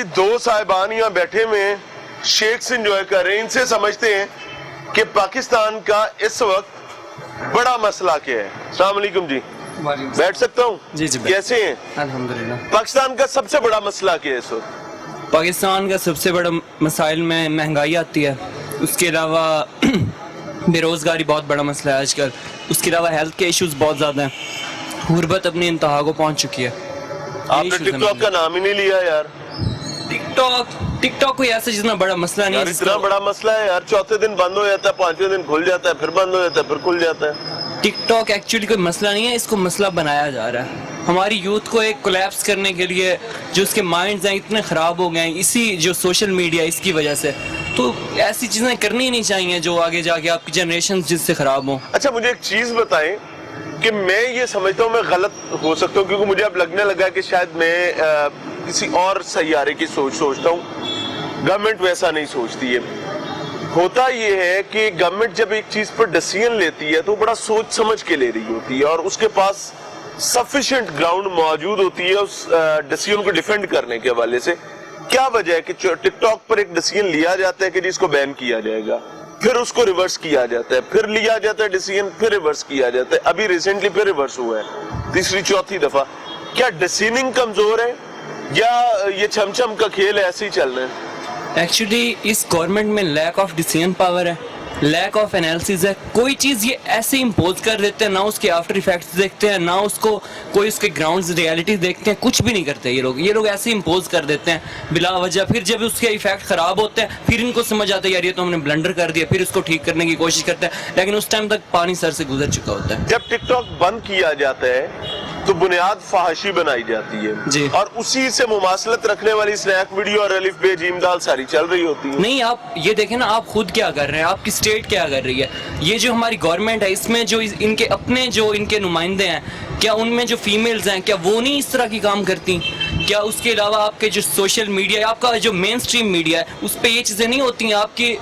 ہماری دو صاحبان یہاں بیٹھے ہوئے ہیں, شیکس انجوائے کر رہے ہیں, ان سے سمجھتے ہیں کہ پاکستان کا اس وقت بڑا مسئلہ کیا ہے. السلام علیکم جی, بیٹھ سکتا ہوں؟ جی کیسے ہیں؟ الحمدللہ. پاکستان کا سب سے بڑا مسئلہ کیا ہے اس وقت؟ پاکستان کا سب سے بڑا مسائل میں مہنگائی آتی ہے, اس کے علاوہ بے روزگاری بہت بڑا مسئلہ ہے آج کل, اس کے علاوہ ہیلتھ کے ایشوز بہت زیادہ ہیں, غربت اپنی انتہا کو پہنچ چکی ہے. آپ نے ٹک ٹاک کا نام ہی نہیں لیا یار. ٹک ٹاک کوئی ایسا جتنا بڑا مسئلہ نہیں ہے. اتنا بڑا مسئلہ ہے یار, چوتھے دن بند ہو جاتا ہے, پانچویں دن کھل جاتا ہے, پھر بند ہو جاتا ہے, پھر کھل جاتا ہے. ٹک ٹاک ایکچولی کوئی مسئلہ نہیں ہے, اس کو مسئلہ بنایا جا رہا ہے. ہماری یوتھ کو ایک کولیپس کرنے کے لیے, جو اس کے مائنڈز ہیں اتنے خراب ہو گئے ہیں اسی جو سوشل میڈیا اس کی وجہ سے, تو ایسی چیزیں کرنی نہیں چاہیے جو آگے جا کے آپ کی جنریشن جس سے خراب ہوں. اچھا مجھے ایک چیز بتائیں کہ میں یہ سمجھتا ہوں میں غلط ہو سکتا ہوں, کیونکہ مجھے اب لگنے لگا کہ شاید میں کسی اور سیارے کی سوچتا ہوں. گورنمنٹ ویسا نہیں سوچتی ہے. ہوتا یہ ہے کہ گورنمنٹ جب ایک چیز پر ڈیسیژن لیتی ہے تو بڑا سوچ سمجھ کے لے رہی ہوتی ہے, اور اس کے پاس سفیشینٹ گراؤنڈ موجود ہوتی ہے اس ڈیسیژن کو ڈیفینڈ کرنے کے حوالے سے. کیا وجہ ہے کہ ٹک ٹاک پر ایک ڈیسیژن لیا جاتا ہے کہ جس کو بین کیا جائے گا, پھر اس کو ریورس کیا جاتا ہے, پھر لیا جاتا ہے ڈیسیژن, پھر ریورس کیا جاتا ہے, ابھی ریسنٹلی پھر ریورس ہوا ہے تیسری چوتھی دفعہ. کیا ڈیسیژننگ کمزور ہے یا یہ چھم چھم کا کھیل ایسے ہی چل رہا ہے؟ ایکچولی اس گورنمنٹ میں لیک آف ڈیسیژن پاور ہے, لیک آف انالیسز ہے. کوئی چیز یہ ایسے امپوز کر دیتے ہیں, نہ اس کے آفٹر ایفیکٹس دیکھتے ہیں, نہ اس کو کوئی اس کے گراؤنڈز ریالٹی دیکھتے ہیں, کچھ بھی نہیں کرتے یہ لوگ ایسے امپوز کر دیتے ہیں بلا وجہ. پھر جب اس کے ایفیکٹ خراب ہوتے ہیں پھر ان کو سمجھ آتا ہے یار یہ تو ہم نے بلنڈر کر دیا, پھر اس کو ٹھیک کرنے کی کوشش کرتے ہیں, لیکن اس ٹائم تک پانی سر سے گزر چکا ہوتا ہے. جب ٹک ٹاک بند کیا جاتا ہے تو بنیاد فحاشی بنائی جاتی ہے جی, اور اسی سے مماثلت رکھنے والی سنیک ویڈیو اور الف بے جیم دال ساری چل رہی ہوتی ہے. نہیں آپ یہ دیکھیں نا, آپ خود کیا کر رہے ہیں, آپ کی اسٹیٹ کیا کر رہی ہے. یہ جو ہماری گورنمنٹ ہے اس میں جو ان کے اپنے جو ان کے نمائندے ہیں, کیا ان میں جو فیمیلز ہیں کیا وہ نہیں اس طرح کی کام کرتی؟ کیا اس کے علاوہ آپ کے جو سوشل میڈیا, آپ کا جو مین سٹریم میڈیا ہے اس پہ یہ چیزیں نہیں ہوتی ہیں؟ آپ کی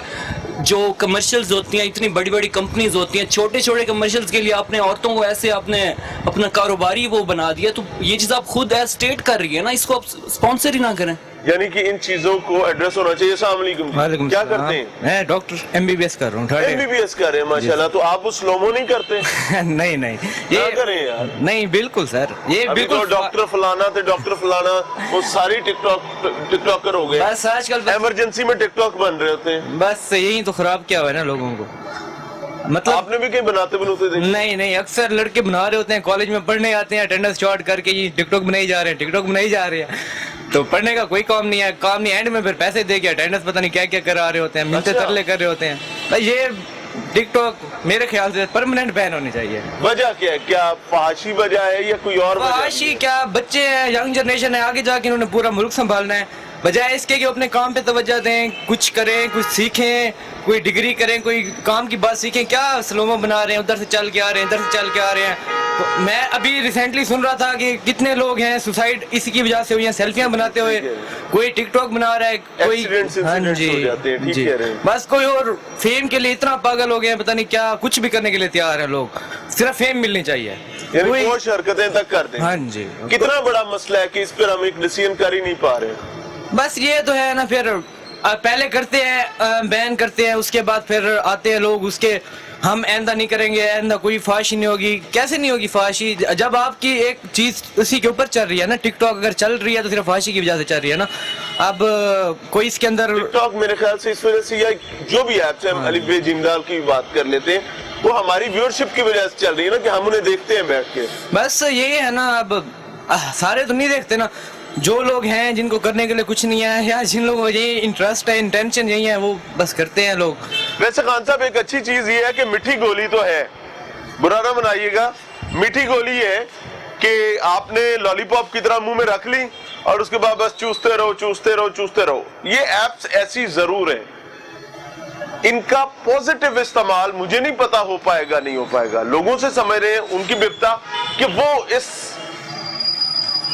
جو کمرشلز ہوتی ہیں, اتنی بڑی بڑی کمپنیز ہوتی ہیں, چھوٹے چھوٹے کمرشلز کے لیے آپ نے عورتوں کو ایسے اپنا کاروباری وہ بنا دیا. تو یہ چیز آپ خود ایز اسٹیٹ کر رہی ہے نا, اس کو آپ اسپانسر ہی نہ کریں. یعنی کہ ان چیزوں کو ایڈریس ہونا چاہیے. السلام علیکم. وعلیکم کیا السلام. کرتے ہیں؟ میں ڈاکٹر MBBS کر رہا ہوں. MBBS کر رہے ہیں ماشاءاللہ. تو آپ وہ سلومو نہیں کرتے؟ نہیں کیا کریں یار, نہیں بالکل سر, یہ بالکل ڈاکٹر فلانا تھے, ڈاکٹر فلانا وہ ساری ٹک ٹاکر ہو گئے. بس آج کل ایمرجنسی میں ٹک ٹاک بن رہے ہوتے ہیں. بس یہی تو خراب کیا ہوا ہے نا لوگوں کو. مطلب آپ نے بھی کہیں بناتے تھے؟ نہیں, اکثر لڑکے بنا رہے ہوتے ہیں, کالج میں پڑھنے آتے ہیں, اٹینڈنس شارٹ کر کے یہ ٹک ٹاک بنائی جا رہے ہیں. تو پڑھنے کا کوئی کام نہیں ہے, اینڈ میں پھر پیسے دے کے اٹینڈنس پتہ نہیں کیا کیا کرا رہے ہوتے ہیں, منتے ترلے کر رہے ہوتے ہیں. بھائی یہ ٹک ٹاک میرے خیال سے پرماننٹ بین ہونی چاہیے. وجہ کیا ہے؟ کیا فحاشی وجہ ہے یا کوئی اور وجہ؟ فحاشی کیا, بچے ہیں, ینگ جنریشن ہے, آگے جا کے انہوں نے پورا ملک سنبھالنا ہے. بجائے اس کے کہ اپنے کام پہ توجہ دیں, کچھ کریں, کچھ سیکھیں, کوئی ڈگری کریں, کوئی کام کی بات سیکھیں. کیا سلومو بنا رہے ہیں, ادھر سے چل کے آ رہے ہیں, ادھر سے چل کے آ رہے ہیں. میں ابھی ریسنٹلی سن رہا تھا کہ کتنے لوگ ہیں سوسائڈ اسی کی وجہ سے ہوئی ہیں, سیلفیاں بناتے ہوئے. کوئی ٹک ٹاک بنا رہا ہے, کوئی جی, بس کوئی اور فیم کے لیے اتنا پاگل ہو گئے ہیں, پتہ نہیں کیا کچھ بھی کرنے کے لیے تیار ہیں لوگ, صرف فیم ملنی چاہیے. یعنی کوئی حرکتیں تک کر دیں. ہاں جی, کتنا بڑا مسئلہ ہے کہ اس پر ہم ایک ڈیسیژن کر ہی نہیں پا رہے. بس یہ تو ہے نا, پھر پہلے کرتے ہیں, بین کرتے ہیں, اس کے بعد پھر آتے ہیں لوگ اس کے ہم آئندہ نہیں کریں گے, آئندہ کوئی فحاشی نہیں ہوگی. کیسے نہیں ہوگی فحاشی جب آپ کی ایک چیز اسی کے اوپر چل رہی ہے نا. ٹک ٹاک اگر چل رہی ہے تو صرف فحاشی کی وجہ سے چل رہی ہے نا. اب کوئی اس کے اندر ٹک ٹاک میرے خیال سے اس وجہ سے, یا جو بھی ایپس ہیں, ہم الف بے جیم دال کی بات کر لیتے ہیں, وہ ہماری ویورشپ کی وجہ سے چل رہی ہے نا, کہ ہم انہیں دیکھتے ہیں بیٹھ کے. بس یہی ہے نا, اب سارے تو نہیں دیکھتے نا. جو لوگ ہیں جن کو کرنے کے لیے کچھ نہیں ہے, یا جن لوگوں کو یہی انٹرسٹ ہے, انٹینشن یہی ہے, وہ بس کرتے ہیں لوگ. ویسے خان صاحب ایک اچھی چیز یہ ہے کہ میٹھی گولی تو ہے, برا نہ بنائیے گا, میٹھی گولی ہے کہ آپ نے لالی پاپ کی طرح منہ میں رکھ لی اور اس کے بعد بس چوستے رہو. یہ ایپس ایسی ضرور ہیں, ان کا پوزیٹیو استعمال مجھے نہیں پتا ہو پائے گا نہیں ہو پائے گا. لوگوں سے سمجھ رہے ہیں ان کی بپتا کہ وہ اس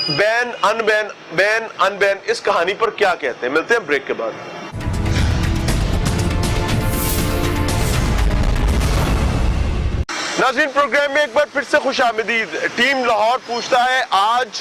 بین ان بین اس کہانی پر کیا کہتے ہیں. ملتے ہیں بریک کے بعد. ناظرین پروگرام میں ایک بار پھر سے خوش آمدید. ٹیم لاہور پوچھتا ہے آج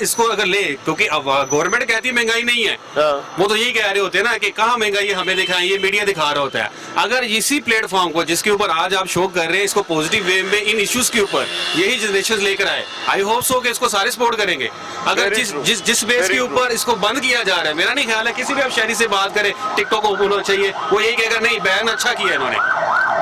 اس کو اگر لے, کیونکہ گورنمنٹ کہتی ہے مہنگائی نہیں ہے, وہ تو یہی کہہ رہے ہوتے ہیں نا کہ کہاں مہنگائی ہمیں دکھائیں, یہ میڈیا دکھا رہا ہوتا ہے. اگر اسی پلیٹ فارم کو جس کے اوپر آج آپ شو کر رہے ہیں اس کو پوزیٹو وے میں ان ایشوز کے اوپر یہی جنریشن لے کر آئے, آئی ہوپ سو کہ اس کو سارے سپورٹ کریں گے. اگر جس بیس کے اوپر اس کو بند کیا جا رہا ہے, میرا نہیں خیال ہے کسی بھی آپ شہری سے بات کریں ٹک ٹاک اوپن ہونا چاہیے, وہ یہی کہے گا نہیں بین اچھا کیا انہوں نے,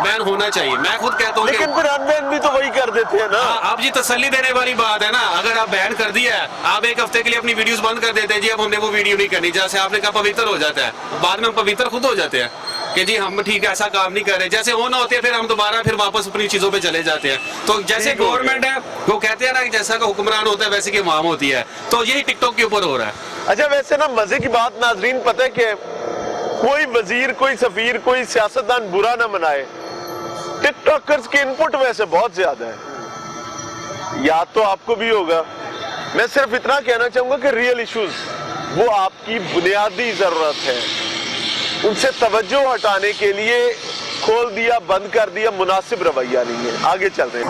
بین ہونا چاہیے. میں خود کہتا ہوں لیکن پھر ان بین بھی تو وہی کر دیتے ہیں نا. آپ جی تسلی دینے والی بات ہے نا, اگر آپ بین کر دیا ہے, آپ ایک ہفتے کے لیے اپنی ویڈیوز بند کر دیتے ہیں, جی اب ہم نے وہ ویڈیو نہیں کرنی, جیسے آپ نے کہا پویتر ہو جاتا ہے, بعد میں ہم پویتر خود ہو جاتے ہیں کہ جی ہم ٹھیک ہے ایسا کام نہیں کر رہے, جیسے ہونا ہوتے ہیں پھر ہم دوبارہ پھر واپس اپنی چیزوں پہ چلے جاتے ہیں. تو جیسے گورنمنٹ ہے وہ کہتے ہیں نا کہ جیسا کہ حکمران ہوتا ہے ویسے کہ عوام ہوتی ہے, تو یہی ٹک ٹاک کے اوپر ہو رہا ہے. اچھا ویسے نا مزے کی بات ناظرین پتہ ہے کہ کوئی وزیر, کوئی سفیر, کوئی سیاستدان برا نہ منائے, ٹک ٹاکرز کے انپٹ ویسے بہت زیادہ ہے, یاد تو آپ کو بھی ہوگا. میں صرف اتنا کہنا چاہوں گا کہ ریئل ایشوز وہ آپ کی بنیادی ضرورت ہے, ان سے توجہ ہٹانے کے لیے کھول دیا, بند کر دیا, مناسب رویہ نہیں ہے. آگے چل رہے ہیں.